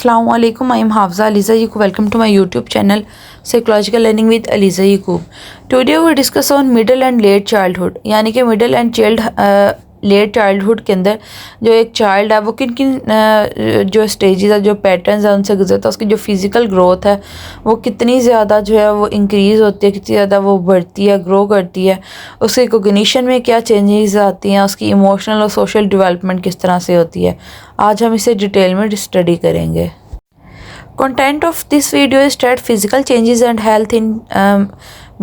अस्सलाम वालेकुम, I am Hafza Aliza Yaqub. Welcome to my YouTube channel psychological learning with Aliza Yaqub. Today we discuss on middle and late childhood, यानी कि middle and late childhood के अंदर जो एक चाइल्ड है वो किन किन जो स्टेजेस है, जो पैटर्न्स है उनसे गुजरता है। उसकी जो फिज़िकल ग्रोथ है वो कितनी ज़्यादा जो है वो इंक्रीज़ होती है, कितनी ज़्यादा वो बढ़ती है, ग्रो करती है। उसकी कोग्निशन में क्या चेंजेस आती हैं, उसकी इमोशनल और सोशल डेवलपमेंट किस तरह से होती है, आज हम इसे डिटेल में स्टडी करेंगे। Content of this video is that physical changes and health in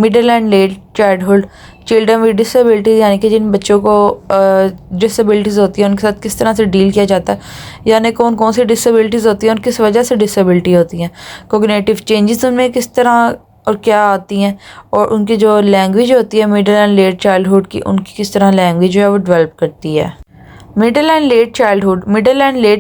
middle and late childhood children with disabilities, यानी कि जिन बच्चों को डिसेबिलिटीज़ होती है उनके साथ किस तरह से डील किया जाता है, यानी कौन कौन सी डिसेबिलिटीज़ होती हैं और किस वजह से डिसेबिलिटी होती हैं। कोग्निटिव चेंजेस उनमें किस तरह और क्या आती हैं, और उनकी जो लैंग्वेज होती है मिडिल एंड लेट चाइल्डहुड की, उनकी किस तरह लैंग्वेज जो है वो डेवलप करती है। Middle and late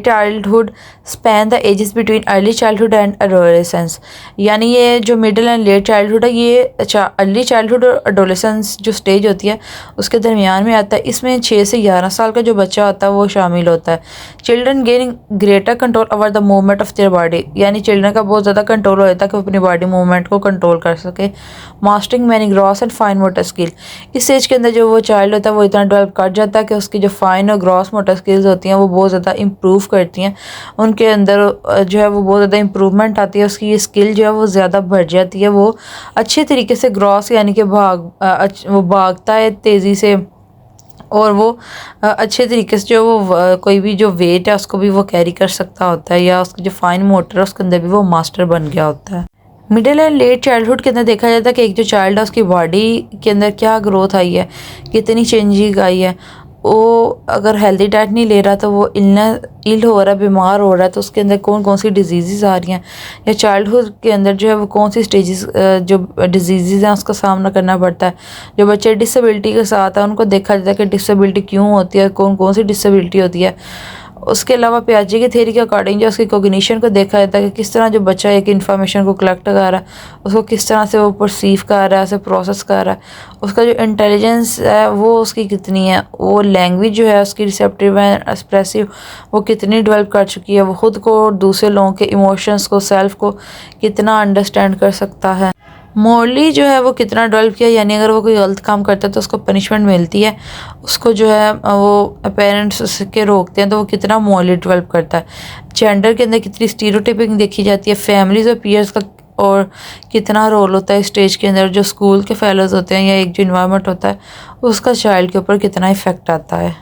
childhood span the ages between early childhood and adolescence, यानी ये जो मिडिल एंड लेट चाइल्डहुड है ये अर्ली चाइल्डहुड और एडोलेसेंस जो स्टेज होती है उसके दरमियान में आता है। इसमें 6 से 11 साल का जो बच्चा होता है वो शामिल होता है। Children gaining greater control over the movement of their body, यानी चिल्ड्रन का बहुत ज़्यादा कंट्रोल हो जाता है कि वो अपनी बॉडी मूवमेंट को कंट्रोल कर सके। Mastering many gross and fine motor skill, इस स्टेज के अंदर जो वो चाइल्ड होता है वो इतना डेवलप कर जाता है कि उसकी जो फाइन और ग्रॉस मोटर स्किल्स होती हैं वो बहुत ज़्यादा इम्प्रूव करती हैं। उनके अंदर जो है वो बहुत ज़्यादा इम्प्रूवमेंट आती है, उसकी ये स्किल जो है वो ज़्यादा बढ़ जाती है। वो अच्छे तरीके से ग्रॉस यानी कि वो भागता है तेज़ी से, और वो अच्छे तरीके से जो वो कोई भी जो वेट है उसको भी वो कैरी कर सकता होता है, या उसकी जो फाइन मोटर है उसके अंदर भी वो मास्टर बन गया होता है। मिडिल एंड लेट चाइल्डहुड के अंदर देखा जाता है कि एक जो चाइल्ड है उसकी बॉडी के अंदर क्या ग्रोथ आई है, कितनी चेंजिंग आई है। वो अगर हेल्दी डाइट नहीं ले रहा तो वो इल हो रहा है, बीमार हो रहा है, तो उसके अंदर कौन कौन सी डिजीज़ आ रही हैं, या चाइल्डहुड के अंदर जो है वो कौन सी स्टेजेस जो डिजीज़ हैं उसका सामना करना पड़ता है। जो बच्चे डिसेबिलिटी के साथ हैं उनको देखा जाता है कि डिसेबिलिटी क्यों होती है, कौन कौन सी डिसेबिलिटी होती है। उसके अलावा पियाजे की थ्योरी के अकॉर्डिंग जो उसकी कोग्निशन को देखा जाता है कि किस तरह जो बच्चा एक इन्फॉर्मेशन को कलेक्ट कर रहा है, उसको किस तरह से वो परसीव कर रहा है, उसे प्रोसेस कर रहा है। उसका जो इंटेलिजेंस है वो उसकी कितनी है, वो लैंग्वेज जो है उसकी रिसेप्टिव एंड एक्सप्रेसिव वो कितनी डेवलप कर चुकी है, वो ख़ुद को और दूसरे लोगों के इमोशंस को, सेल्फ को कितना अंडरस्टैंड कर सकता है। मॉरली जो है वो कितना डेवलप किया, यानी अगर वो कोई गलत काम करता है तो उसको पनिशमेंट मिलती है, उसको जो है वो पेरेंट्स उसके रोकते हैं तो वो कितना मॉरली डेवलप करता है। जेंडर के अंदर कितनी स्टीरियोटाइपिंग देखी जाती है, फैमिलीज़ और पीयर्स का और कितना रोल होता है स्टेज के अंदर, जो स्कूल के फेलोज़ होते हैं या एक जो इन्वायरमेंट होता है उसका चाइल्ड के ऊपर कितना इफेक्ट आता है।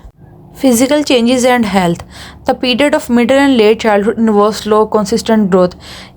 Physical changes and health, the period of middle and late childhood involve slow consistent growth,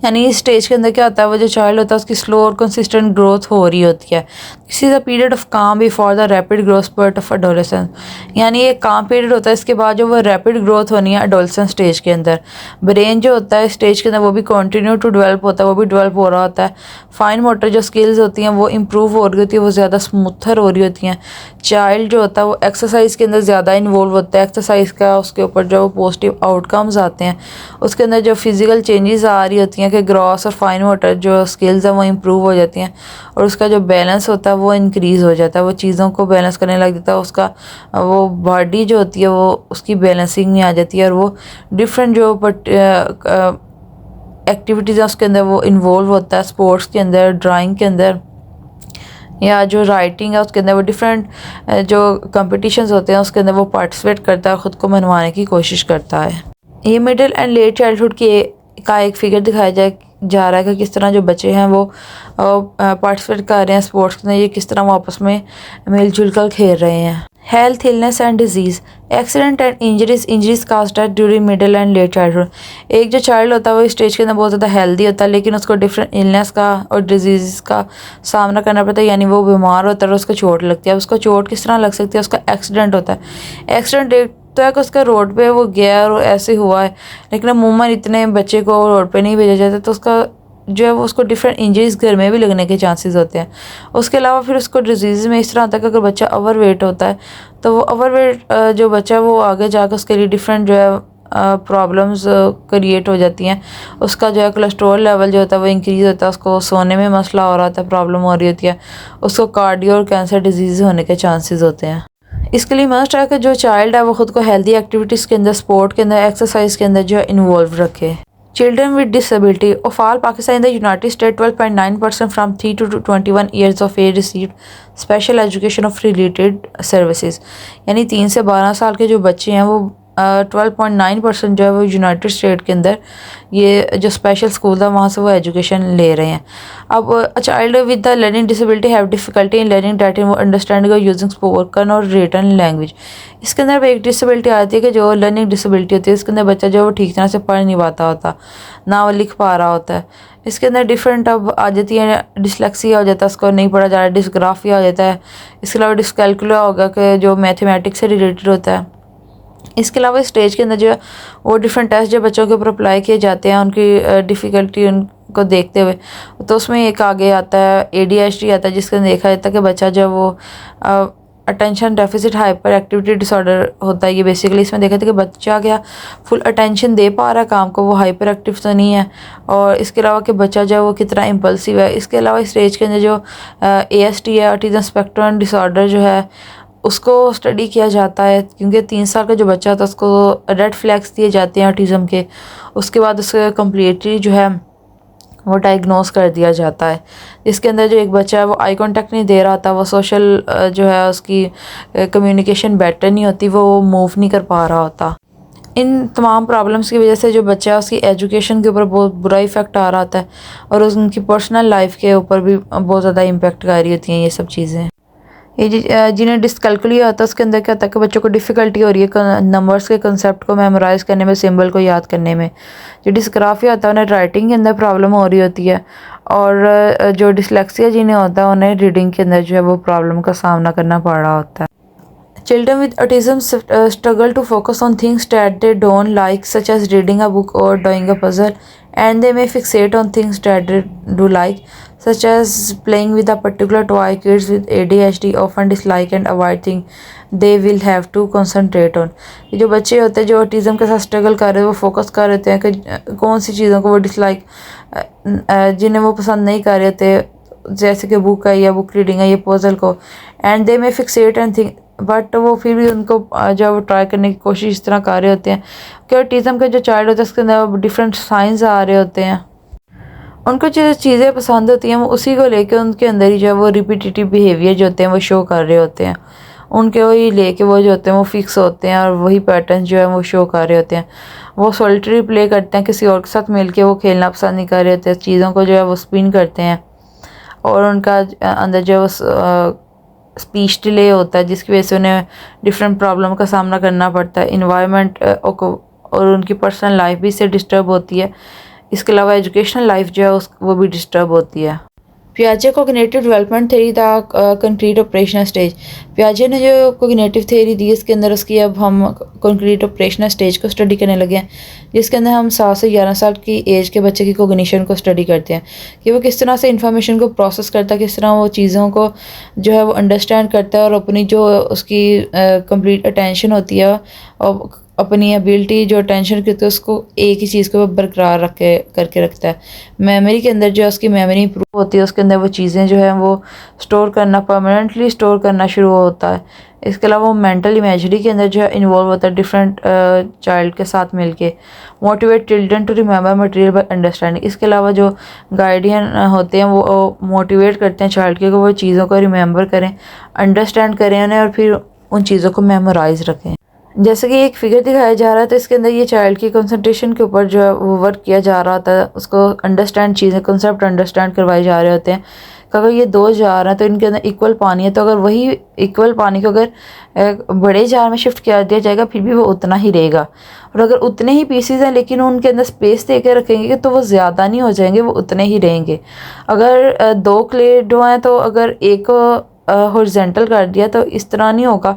यानी इस स्टेज के अंदर क्या होता है, वो जो चाइल्ड होता है उसकी स्लो और कंसिस्टेंट ग्रोथ हो रही होती है। This is the period of calm before the rapid growth spurt of adolescence, यानी एक काम पीरियड होता है, इसके बाद जो वो रैपिड ग्रोथ होनी है एडोलेसेंस स्टेज के अंदर। ब्रेन जो होता है स्टेज के अंदर वो भी कंटिन्यू टू डेवलप होता है, वो भी डेवलप हो रहा होता है। फाइन मोटर जो स्किल्स होती हैं वो इम्प्रूव हो रही होती है, वो ज़्यादा स्मूथर हो रही होती हैं। चाइल्ड जो होता है वो एक्सरसाइज के अंदर ज़्यादा इन्वॉल्व होता है, एक्सरसाइज का उसके ऊपर जो पॉजिटिव आउटकम्स आते हैं, उसके अंदर जो फिज़िकल चेंजेस आ रही होती हैं कि ग्रॉस और फाइन मोटर जो स्किल्स हैं वो इम्प्रूव हो जाती हैं, और उसका जो बैलेंस होता है वो इंक्रीज़ हो जाता है, वो चीज़ों को बैलेंस करने लग जाता है। उसका वो बॉडी जो होती है वो उसकी बैलेंसिंग में आ जाती है, और वो डिफरेंट जो एक्टिविटीज़ हैं उसके अंदर वो इन्वॉल्व होता है। स्पोर्ट्स के अंदर, ड्राइंग के अंदर, या जो राइटिंग है उसके अंदर वो डिफरेंट जो कंपटीशंस होते हैं उसके अंदर वो पार्टिसिपेट करता है, ख़ुद को मनवाने की कोशिश करता है। ये मिडिल एंड लेट चाइल्डहुड का एक फिगर दिखाया जा रहा है कि किस तरह जो बच्चे हैं वो पार्टिसिपेट कर रहे हैं स्पोर्ट्स के अंदर, ये किस तरह वो आपस में मिलजुल कर खेल रहे हैं। Health, illness and disease, accident and injuries caused during middle and late childhood, एक जो चाइल्ड होता है वो स्टेज के अंदर बहुत ज़्यादा हेल्दी होता है, लेकिन उसको डिफरेंट इलनेस का और डिजीज़ का सामना करना पड़ता है, यानी वो बीमार होता है और उसको चोट लगती है। उसको चोट किस तरह लग सकती है, उसका एक्सीडेंट होता है। एक्सीडेंट तो है कि उसका रोड पे वो गया और ऐसे हुआ है, लेकिन अमूमन इतने बच्चे को रोड पे नहीं भेजा जाता, तो उसका जो है वो उसको डिफरेंट इंजरीज घर में भी लगने के चांसेस होते हैं। उसके अलावा फिर उसको डिजीज़ में इस तरह होता है कि अगर बच्चा ओवरवेट होता है तो वो ओवरवेट जो बच्चा है वो आगे जाकर उसके लिए डिफरेंट जो है प्रॉब्लम्स क्रिएट हो जाती हैं। उसका जो है कोलेस्ट्रॉल लेवल जो होता है वो इंक्रीज़ होता है, उसको सोने में मसला हो रहा होता है, प्रॉब्लम हो रही होती है, उसको कार्डियो और कैंसर डिजीज़ होने के चांसेस होते हैं। इसके लिए मस्ट है कि जो चाइल्ड है वो ख़ुद को हेल्दी एक्टिविटीज़ के अंदर, स्पोर्ट के अंदर, एक्सरसाइज के अंदर जो है इन्वॉल्व रखे। Children with disability of all Pakistan in the United States, 12.9% from 3 to 21 years of age received special education of related services। यानी 3 से 12 साल के जो बच्चे हैं वो 12.9% जो है वो यूनाइटेड स्टेट के अंदर ये जो स्पेशल स्कूल था वहाँ से वो एजुकेशन ले रहे हैं। अब a child with the learning disability have difficulty in learning that in understanding और यूजिंग स्पोकन और रिटन लैंग्वेज। इसके अंदर एक डिसेबिलिटी आती है कि जो लर्निंग डिसेबिलिटी होती है इसके अंदर बच्चा जो है वो ठीक तरह से पढ़ नहीं पाता होता, ना वो लिख पा रहा होता है। इसके अंदर डिफरेंट अब आ जाती है, डिसलेक्सिया हो जाता है, उसको नहीं पढ़ा जा रहा, डिसग्राफिया हो जाता है। इसके अलावा डिसकैलकुलिया होगा कि जो मैथमेटिक्स से रिलेटेड होता है। इसके अलावा स्टेज के अंदर जो है वो डिफरेंट टेस्ट जो बच्चों के ऊपर अप्लाई किए जाते हैं उनकी डिफ़िकल्टी उनको देखते हुए, तो उसमें एक आगे आता है ADHD आता है, जिसके अंदर देखा जाता है कि बच्चा जो है वो attention deficit hyper activity disorder होता है। ये बेसिकली इसमें देखा था कि बच्चा क्या फुल अटेंशन दे पा रहा है काम को, वो हाइपर एक्टिव तो नहीं है। और इसके अलावा कि बच्चा जो है वो कितना इम्पल्सिव है। इसके अलावा स्टेज के अंदर जो ASD है, ऑटिज्म स्पेक्ट्रम डिसऑर्डर जो है उसको स्टडी किया जाता है, क्योंकि 3 साल का जो बच्चा था उसको रेड फ्लैग्स दिए जाते हैं ऑटिज़म के। उसके बाद उसको कम्प्लीटली जो है वो डायग्नोस कर दिया जाता है। जिसके अंदर जो एक बच्चा है वो आई कांटेक्ट नहीं दे रहा था, वो सोशल जो है उसकी कम्युनिकेशन बेटर नहीं होती, वो मूव नहीं कर पा रहा होता। इन तमाम प्रॉब्लम्स की वजह से जो बच्चा है उसकी एजुकेशन के ऊपर बहुत बुरा इफ़ेक्ट आ रहा था और उनकी पर्सनल लाइफ के ऊपर भी बहुत ज़्यादा इम्पेक्ट कर रही होती हैं ये सब चीज़ें। ये जिन्हें डिसकैलकुलिया होता है उसके अंदर क्या होता है कि बच्चों को डिफ़िकल्टी हो रही है नंबर्स के कंसेप्ट को मेमोराइज़ करने में, सिंबल को याद करने में। जो डिस्ग्राफिया होता है उन्हें राइटिंग के अंदर प्रॉब्लम हो रही होती है, और जो डिसलेक्सिया जिन्हें होता है उन्हें रीडिंग के अंदर जो है वो प्रॉब्लम का सामना करना पड़ रहा होता है। Children with autism struggle to focus on things that they don't like, such as reading a book or doing a puzzle, and they may fixate on things that they do like, such as playing with a particular toy. Kids with ADHD often dislike and avoid things they will have to concentrate on। ये जो बच्चे होते हैं जो autism के साथ struggle कर रहे हैं वो फोकस कर रहे हैं कि कौन सी चीज़ों को वो डिसलाइक जिन्हें वो पसंद नहीं कर रहे थे, जैसे कि बुक है या बुक रीडिंग है या पजल को। And they may Fixit and think, but वो फिर भी उनको जब वो ट्राई करने की कोशिश इस तरह कर रहे होते हैं कि ऑटिज़म का जो चाइल्ड होता है उसके अंदर डिफरेंट साइंस आ रहे होते हैं। उनको जो चीज़ें पसंद होती हैं वो उसी को लेके उनके अंदर ही जो है वो रिपीटेटिव बिहेवियर जो होते हैं वो शो कर रहे होते हैं। उनके वही लेके वो जो होते हैं वो फिक्स होते हैं और वही पैटर्न जो है वो शो कर रहे होते हैं। वो सॉलिटरी प्ले करते हैं, किसी और के साथ मिलके वो खेलना पसंद नहीं कर रहे होते, चीज़ों को जो है वो स्पिन करते हैं। और उनका अंदर जो है वो स्पीच डिले होता है, जिसकी वजह से उन्हें डिफरेंट प्रॉब्लम का सामना करना पड़ता है। इन्वायरमेंट और उनकी पर्सनल लाइफ भी इससे डिस्टर्ब होती है। इसके अलावा एजुकेशनल लाइफ जो है वो भी डिस्टर्ब होती है। पियाजे cognitive development theory the concrete operational stage. पियाजे ने जो कोग्निटिव थ्योरी दी इसके अंदर उसकी अब हम कंक्रीट ऑपरेशनल स्टेज को स्टडी करने लगे हैं, जिसके अंदर हम 7 से 11 साल की एज के बच्चे की कोग्निशन को स्टडी करते हैं कि वो किस तरह से इंफॉर्मेशन को प्रोसेस करता है, किस तरह वो चीज़ों को जो है वो अंडरस्टैंड करता है और अपनी जो उसकी कंप्लीट अटेंशन होती है और अपनी एबिलिटी जो अटेंशन करते हैं उसको एक ही चीज़ को बरकरार करके रखता है। मेमोरी के अंदर जो है उसकी मेमोरी इंप्रूव होती है, उसके अंदर वो चीज़ें जो है वो स्टोर करना, परमानेंटली स्टोर करना शुरू होता है। इसके अलावा वो मेंटल इमेजरी के अंदर जो है इन्वॉल्व होता है डिफरेंट चाइल्ड के साथ मिलके। Motivate children to remember material by understanding. इसके अलावा जो गार्डियन होते हैं वो मोटिवेट करते हैं चाइल्ड के कि वो चीज़ों को रिमेंबर करें, अंडरस्टैंड करें उन्हें और फिर उन चीज़ों को मेमोराइज रखें। जैसे कि एक फिगर दिखाया जा रहा है तो इसके अंदर ये चाइल्ड की कंसंट्रेशन के ऊपर जो है वो वर्क किया जा रहा था, उसको अंडरस्टैंड चीज़ें कंसेप्ट अंडरस्टैंड करवाए जा रहे होते हैं। अगर ये 2 जार हैं तो इनके अंदर इक्वल पानी है, तो अगर वही इक्वल पानी को अगर बड़े जार में शिफ्ट किया दिया जाएगा फिर भी वो उतना ही रहेगा। और अगर उतने ही पीसीज हैं लेकिन उनके अंदर स्पेस दे के रखेंगे तो वो ज़्यादा नहीं हो जाएंगे, वो उतने ही रहेंगे। अगर 2 क्ले डो हैं तो अगर एक हॉरिजॉन्टल कर दिया तो इस तरह नहीं होगा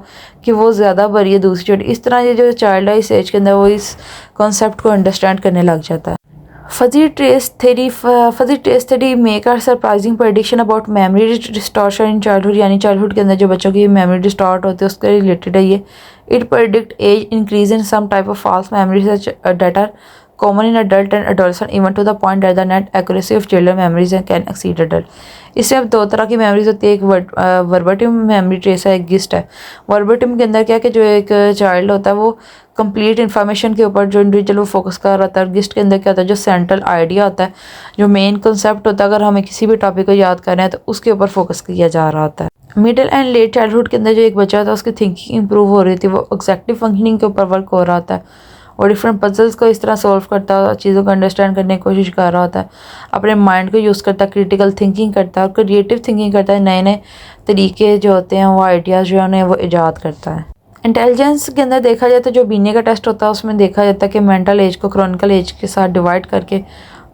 कि वो ज़्यादा बड़ी है दूसरी छोटी। इस तरह ये जो चाइल्ड है इस एज के अंदर वो इस कॉन्सेप्ट को अंडरस्टैंड करने लग जाता है। Fuzzy trace theory make our surprising prediction about memory distortion in childhood. यानी चाइल्डहुड के अंदर जो बच्चों की मेमोरी डिस्टॉर्ट होती है उसके रिलेटेड है ये। It predict age increase in some type of false memory such that are common in adult and adolescent even to the point that the net accuracy of children memories and can exceed adult. इससे अब दो तरह की memories होती है, एक verbatim memory trace है, एक गिस्ट है। वर्बेटिम के अंदर क्या है कि जो एक चाइल्ड होता है वो कंप्लीट इन्फॉर्मेशन के ऊपर जो इंडिविजुअल वो फोकस कर रहा होता है। गिस्ट के अंदर क्या होता है, जो सेंट्रल आइडिया होता है, जो मेन कंसेप्ट होता है, अगर हमें किसी भी टॉपिक को याद कर रहे हैं तो उसके ऊपर फोकस किया जा रहा होता है। मिडिल एंड लेट चाइल्डहुड के अंदर जो एक बच्चा होता है उसकी थिंकिंग इंप्रूव हो रही थी, वो एग्जेक्टिव फंक्शनिंग के ऊपर वर्क हो रहा होता है, और डिफरेंट पजल्स को इस तरह सॉल्व करता है, चीज़ों को अंडरस्टैंड करने की कोशिश कर रहा होता है, अपने माइंड को यूज़ करता है, क्रिटिकल थिंकिंग करता है और क्रिएटिव थिंकिंग करता है, नए नए तरीके जो होते हैं वो आइडियाज़ जो है वो ईजाद करता है। इंटेलिजेंस के अंदर देखा जाए तो जो बीने का टेस्ट होता है उसमें देखा जाता है कि मेंटल एज को क्रॉनिकल एज के साथ डिवाइड करके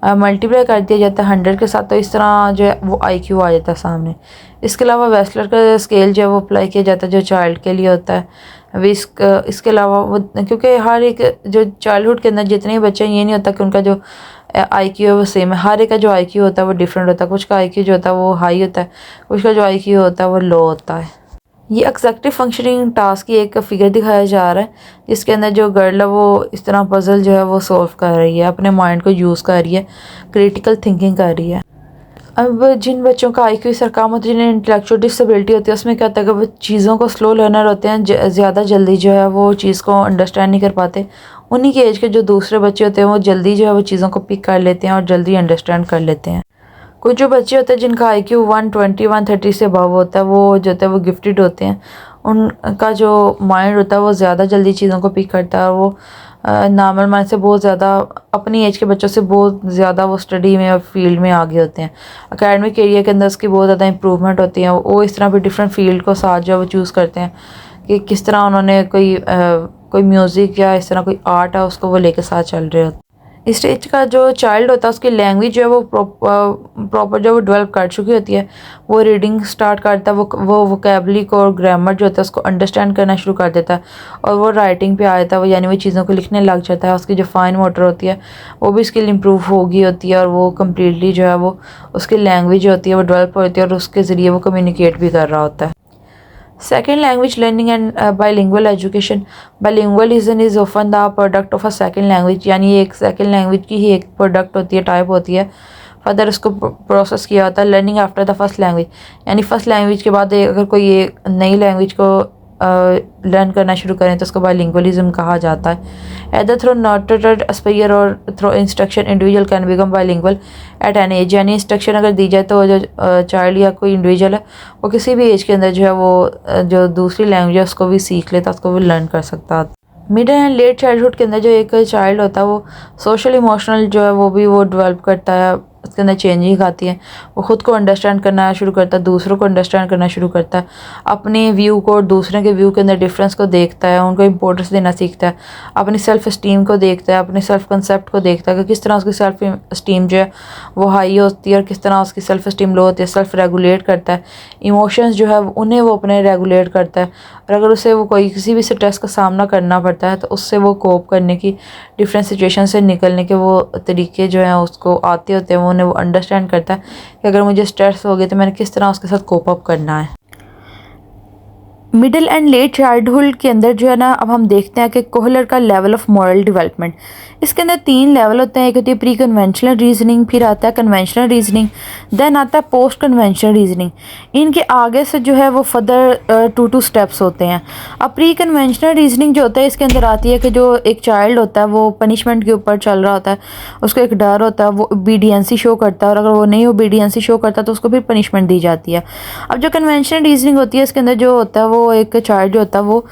मल्टीप्लाई कर दिया जाता है 100 के साथ, तो इस तरह जो है वो IQ आ जाता है सामने। इसके अलावा वेस्लर का स्केल जो है वो अप्लाई किया जाता है जो चाइल्ड के लिए होता है। इसके अलावा वो क्योंकि हर एक जो चाइल्डहुड के अंदर जितने भी बच्चे हैं ये नहीं होता कि उनका जो IQ है वो सेम है, हर एक का जो IQ होता है वो डिफरेंट होता है। कुछ का IQ जो होता है वो हाई होता है, कुछ का जो IQ होता है वो लो होता है। ये एग्जेक्टिव फंक्शनिंग टास्क की एक फिगर दिखाया जा रहा है जिसके अंदर जो गर्ल है वो इस तरह पजल जो है वो सॉल्व कर रही है, अपने माइंड को यूज़ कर रही है, क्रिटिकल थिंकिंग कर रही है। अब जिन बच्चों का IQ सर कम होता है, जिन्हें इंटेलेक्चुअल डिसेबिलिटी होती है, उसमें क्या होता है कि वो चीज़ों को स्लो लर्नर होते हैं, ज़्यादा जल्दी जो है वो चीज़ को अंडरस्टैंड नहीं कर पाते। उन्हीं के एज के जो दूसरे बच्चे होते हैं वो जल्दी जो है वो चीज़ों को पिक कर लेते हैं और जल्दी अंडरस्टैंड कर लेते हैं। कुछ जो बच्चे होते हैं जिनका IQ 120 130 से अबव होता है, वो जो होता है वो गिफ्टेड होते हैं, उनका जो माइंड होता है वो ज़्यादा जल्दी चीज़ों को पिक करता है, और वो नॉर्मल माइंड से बहुत ज़्यादा, अपनी एज के बच्चों से बहुत ज़्यादा वो स्टडी में और फील्ड में आगे होते हैं। एकेडमिक एरिया के अंदर उसकी बहुत ज़्यादा इंप्रूवमेंट होती है। वो इस तरह भी डिफरेंट फील्ड को साथ जो है वो चूज़ करते हैं कि किस तरह उन्होंने कोई म्यूज़िक या इस तरह कोई आर्ट है उसको वो लेके साथ चल रहे होते हैं। इस स्टेज का जो चाइल्ड होता है उसकी लैंग्वेज जो है वो प्रॉपर जो वो डेवलप कर चुकी होती है, वो रीडिंग स्टार्ट करता है, वो वोकेबलरी को और ग्रामर जो होता है उसको अंडरस्टैंड करना शुरू कर देता है, और वो राइटिंग पे आ जाता है, वो यानी वो चीज़ों को लिखने लग जाता है। उसकी जो फाइन मोटर होती है वो भी स्किल इंप्रूव हो गई होती है, और वो कम्प्लीटली जो है वो उसकी लैंग्वेज जो होती है वो डेवलप होती है, और उसके ज़रिए वो कम्युनिकेट भी कर रहा होता है। Second language learning and bilingual education. Bilingualism is often the product of a second language, यानी ये एक second language की ही एक product होती है, type होती है। फर्दर उसको प्रोसेस किया होता है learning after the first language, यानी फर्स्ट लैंग्वेज के बाद अगर कोई एक नई लैंग्वेज को लर्न करना शुरू करें तो उसको बाइलिंगुअलिज्म कहा जाता है। एदर थ्रू नॉटेड एस्पायर और through instruction individual can become bilingual at an age, यानी इंस्ट्रक्शन अगर दी जाए तो जो चाइल्ड या कोई इंडिविजुअल है वो किसी भी एज के अंदर जो है वो जो दूसरी लैंग्वेज है उसको भी सीख लेता, उसको भी लर्न कर सकता। मिडिल एंड लेट चाइल्डहुड के अंदर जो एक चाइल्ड होता है वो सोशल इमोशनल जो है वो भी वो डेवलप करता है, उसके अंदर चेंजिंग आती है, वो ख़ुद को अंडरस्टैंड करना शुरू करता है, दूसरों को अंडरस्टैंड करना शुरू करता है, अपने व्यू को और दूसरे के व्यू के अंदर डिफरेंस को देखता है, उनको इंपॉर्टेंस देना सीखता है, अपनी सेल्फ इस्टीम को देखता है, अपने सेल्फ कंसेप्ट को देखता है कि किस तरह उसकी सेल्फ इस्टीम जो है वो हाई होती है और किस तरह उसकी सेल्फ इस्टीम लो होती है। सेल्फ रेगुलेट करता है, इमोशंस जो है उन्हें वो अपने रेगुलेट करता है, और अगर उसे वो कोई किसी भी स्ट्रेस का सामना करना पड़ता है तो उससे वो कोप करने की, डिफरेंट सिचुएशन से निकलने के वो तरीके जो हैं उसको आते होते हैं, वो उन्हें वो अंडरस्टैंड करता है कि अगर मुझे स्ट्रेस हो गया तो मैंने किस तरह उसके साथ कोप अप करना है। मिडिल एंड लेट चाइल्डहुड के अंदर जो है ना, अब हम देखते हैं कि कोहलर का लेवल ऑफ मॉरल डेवलपमेंट, इसके अंदर 3 लेवल होते हैं। एक होती है प्री कन्वेंशनल रीजनिंग, फिर आता है कन्वेंशनल रीजनिंग, देन आता है पोस्ट कन्वेंशनल रीजनिंग। इनके आगे से जो है वो फर्दर 2 स्टेप्स होते हैं। अब प्री कन्वेंशनल रीजनिंग जो होता है इसके अंदर आती है कि जो एक चाइल्ड होता है वो पनिशमेंट के ऊपर चल रहा होता है, उसको एक डर होता है, वो ओबीडियंसी शो करता है, और अगर वो नहीं ओबीडियंसी शो करता तो उसको फिर पनिशमेंट दी जाती है। अब जो कन्वेंशनल रीजनिंग होती है इसके अंदर जो होता है वो एक चाइल्ड जो होता है वो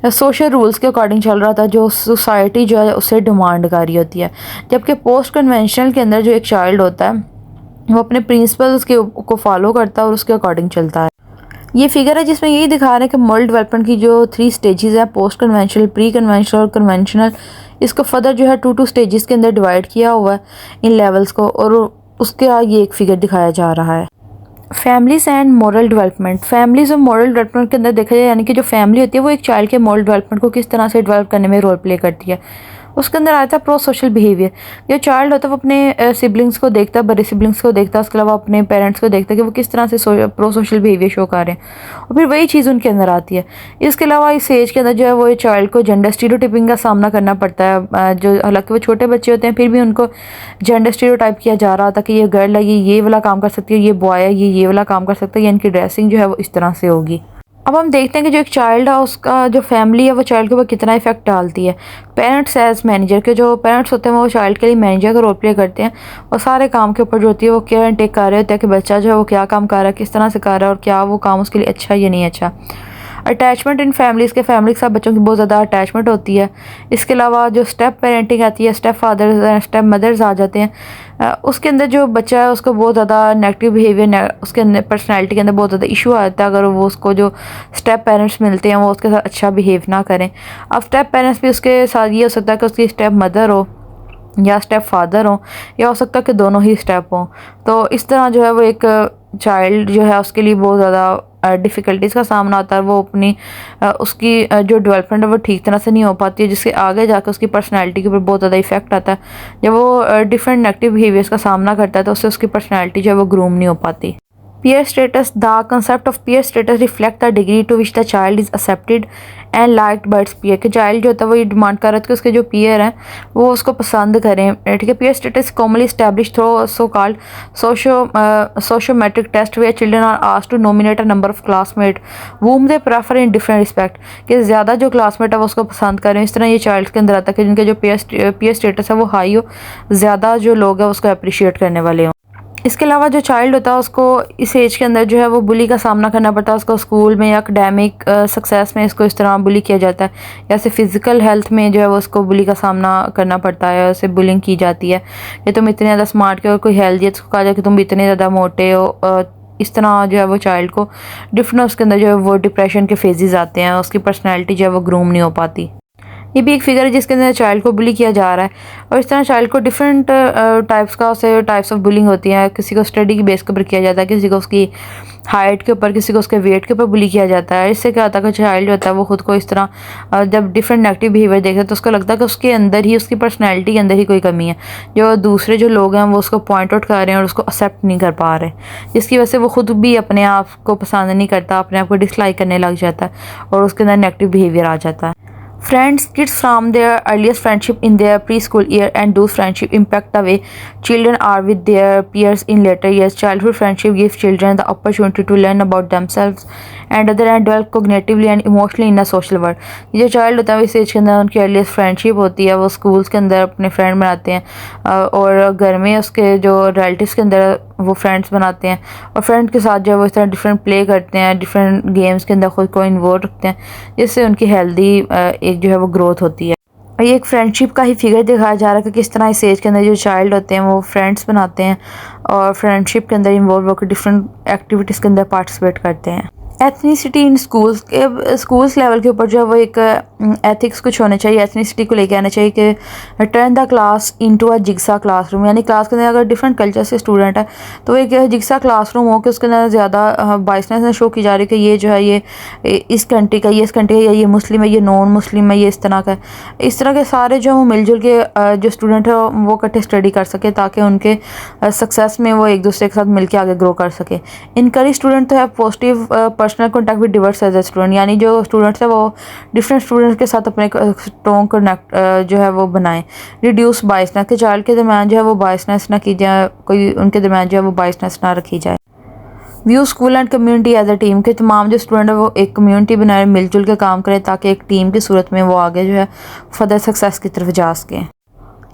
सोशल रूल्स के अकॉर्डिंग चल रहा था, जो सोसाइटी जो है उससे डिमांड कर रही होती है। जबकि पोस्ट कन्वेंशनल के अंदर जो एक चाइल्ड होता है वो अपने प्रिंसिपल्स को फॉलो करता है और उसके अकॉर्डिंग चलता है। ये फिगर है जिसमें यही दिखा रहा है कि मॉरल डेवलपमेंट की जो 3 स्टेजेस है, पोस्ट कन्वेंशनल, प्री कन्वेंशनल और कन्वेंशनल, इसको फर्दर जो है 2 स्टेजेस के अंदर डिवाइड किया हुआ है इन लेवल्स को, और उसके ये एक फिगर दिखाया जा रहा है। Families and moral development. Families और मॉरल डेवलपमेंट के अंदर देखा जाए यानी कि जो फैमिली होती है वो एक चाइल्ड के मॉरल डेवलपमेंट को किस तरह से डेवलप करने में रोल प्ले करती है। उसके अंदर आता है प्रो सोशल बिहेवियर। जो चाइल्ड होता है वो अपने सिबलिंग्स को देखता है, बड़े सिबलिंग्स को देखता है, उसके अलावा अपने पेरेंट्स को देखता है कि वो किस तरह से प्रो सोशल बिहेवियर शो कर रहे हैं, और फिर वही चीज़ उनके अंदर आती है। इसके अलावा इस एज के अंदर जो है वो चाइल्ड को जेंडर स्टीरियोटाइपिंग का सामना करना पड़ता है। जो हालांकि वो छोटे बच्चे होते हैं फिर भी उनको जेंडर स्टीरियोटाइप किया जा रहा था कि ये गर्ल है, ये वाला काम कर सकती है, ये बॉय है, ये वाला काम कर सकता है, या इनकी ड्रेसिंग जो है वो इस तरह से होगी। अब हम देखते हैं कि जो एक चाइल्ड है उसका जो फैमिली है वो चाइल्ड के ऊपर कितना इफेक्ट डालती है। पेरेंट्स एज मैनेजर के जो पेरेंट्स होते हैं वो चाइल्ड के लिए मैनेजर का रोल प्ले करते हैं, और सारे काम के ऊपर जो होती है वो केयर एंड टेक कर रहे होते हैं कि बच्चा जो है वो क्या काम कर रहा है, किस तरह से कर रहा है, और क्या वो काम उसके लिए अच्छा है या नहीं अच्छा। अटैचमेंट इन फैमिलीज़ के फैमिली के साथ बच्चों की बहुत ज़्यादा अटैचमेंट होती है। इसके अलावा जो स्टेप पेरेंटिंग आती है, स्टेप फादर्स स्टेप मदर्स आ जाते हैं, उसके अंदर जो बच्चा है उसको बहुत ज़्यादा नेगेटिव बिहेवियर, उसके अंदर पर्सनैलिटी के अंदर बहुत ज़्यादा इशू आता है अगर वो उसको जो स्टेप पेरेंट्स मिलते हैं वो उसके साथ अच्छा बिहेव ना करें। अब स्टेप पेरेंट्स भी उसके साथ ये हो सकता है कि उसकी स्टेप मदर हो या स्टेप फादर हो, या हो सकता है कि दोनों ही स्टेप हों। तो इस तरह जो है वो एक चाइल्ड जो है उसके लिए बहुत ज़्यादा डिफ़िकल्टीज़ का सामना होता है। वो अपनी उसकी जो डेवलपमेंट है वो ठीक तरह से नहीं हो पाती है, जिससे आगे जाकर उसकी पर्सनैलिटी के ऊपर बहुत ज़्यादा इफेक्ट आता है। जब वो डिफरेंट नेगेटिव बिहेवियर्स का सामना करता है तो उससे उसकी पर्सनैलिटी जो है वो ग्रूम नहीं हो पाती। Peer status. The concept of peer status reflect the degree to which the child is accepted and liked by its peer। कि चाइल्ड जो होता है वो ये डिमांड कर रहा है कि उसके जो पीयर हैं वो उसको पसंद करें। ठीक है, peer status commonly established through so called sociometric test where children are asked to nominate a number of classmates whom they prefer in different respect। कि ज़्यादा जो क्लासमेट है वो उसको पसंद करें। इस तरह ये चाइल्ड के अंदर आता है कि जिनके जो peer status है वो हाई हो, ज़्यादा जो लोग हैं उसको अप्रिशिएट करने वाले हों। इसके अलावा जो चाइल्ड होता है उसको इस एज के अंदर जो है वो बुली का सामना करना पड़ता है। उसको स्कूल में या एकेडमिक सक्सेस में इसको इस तरह बुली किया जाता है, या फिर फिज़िकल हेल्थ में जो है वो उसको बुली का सामना करना पड़ता है, उसे बुलिंग की जाती है कि तुम इतने ज़्यादा स्मार्ट हो, कोई हेल्थ है तो कहा जाए कि तुम इतने ज़्यादा मोटे हो। इस तरह जो है वो चाइल्ड को डिफरेंट उसके अंदर जो है वो डिप्रेशन के फेजेस आते हैं, उसकी पर्सनैलिटी जो है वो ग्रूम नहीं हो पाती। ये भी एक फिगर है जिसके अंदर चाइल्ड को बुली किया जा रहा है, और इस तरह चाइल्ड को डिफरेंट टाइप्स ऑफ बुलिंग होती है। किसी को स्टडी की बेस के ऊपर किया जाता है, किसी को उसकी हाइट के ऊपर, किसी को उसके वेट के ऊपर बुली किया जाता है। इससे क्या होता है कि चाइल्ड होता है वो खुद को इस तरह जब डिफरेंट नेगेटिव बिहेवियर देखता है तो उसको लगता है कि उसके अंदर ही, उसकी पर्सनैलिटी के अंदर ही कोई कमी है, जो दूसरे जो लोग हैं वो उसको पॉइंट आउट कर रहे हैं और उसको एक्सेप्ट नहीं कर पा रहे, जिसकी वजह से वो खुद भी अपने आप को पसंद नहीं करता, अपने आप को डिसलाइक करने लग जाता है और उसके अंदर नेगेटिव बिहेवियर आ जाता है। Friends, kids from their earliest friendship in their preschool year and those friendship impact the way children are with their peers in later years. Childhood friendship gives children the opportunity to learn about themselves and other and develop cognitively and emotionally in a social world। ये जो child होता है इस as के अंदर उनकी earliest friendship होती है, वो स्कूल्स के अंदर अपने फ्रेंड बनाते हैं और घर में उसके जो रिलेटिव्स के अंदर वो फ्रेंड्स बनाते हैं, और फ्रेंड के साथ जो है वो इस तरह डिफरेंट प्ले करते हैं, डिफरेंट गेम्स के अंदर खुद को इन्वॉल्व रखते हैं, जिससे उनकी हेल्दी एक जो है वो ग्रोथ होती है। ये एक फ्रेंडशिप का ही फिगर दिखाया जा रहा है कि किस तरह इस एज के अंदर जो चाइल्ड होते हैं वो फ्रेंड्स बनाते हैं और फ्रेंडशिप के अंदर इन्वॉल्व होकर डिफरेंट एक्टिविटीज़ के अंदर पार्टिसिपेट करते हैं। एथनिसिटी इन स्कूल्स लेवल के ऊपर जो है वो एक एथिक्स कुछ होने चाहिए, एथनिसिटी को लेके आना चाहिए कि turn the class into a jigsaw classroom. यानी क्लास के अंदर अगर डिफरेंट कल्चर से स्टूडेंट है तो एक जिग्सा क्लासरूम हो कि उसके अंदर ज़्यादा बाइसनेस शो की जा रही है कि ये जो है ये इस कंट्री का, ये इस कंट्री का, ये मुस्लिम है, ये नॉन मुस्लिम है, ये इस तरह का। इस तरह के सारे जो वो मिलजुल के जो स्टूडेंट है वो इकट्ठे स्टडी कर सके ताकि उनके सक्सेस में वो एक दूसरे के साथ मिलकर आगे ग्रो कर सके। Encourage student to have positive personal contact with diverse age a student, यानी जो स्टूडेंट्स है वो डिफरेंट स्टूडेंट्स के साथ अपने स्ट्रॉन्ग कनेक्ट जो है वो बनाएं। रिड्यूस बायसनेस, के चाइल्ड के दरमियान जो है वो बायसनेस ना की जाए, कोई उनके दरमियान जो है वो बायसनेस ना रखी जाए। View school and community as a team, के तमाम जो स्टूडेंट है वो एक कम्युनिटी बनाए, मिलजुल के काम करें ताकि एक टीम की सूरत में वो आगे जो है फर्दर सक्सेस की तरफ जा सकें।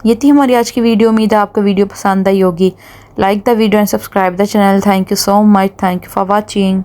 ये थी हमारी आज की वीडियो। उम्मीद है आपको वीडियो पसंद आई होगी। Like the video and subscribe the channel. Thank you so much. Thank you for watching.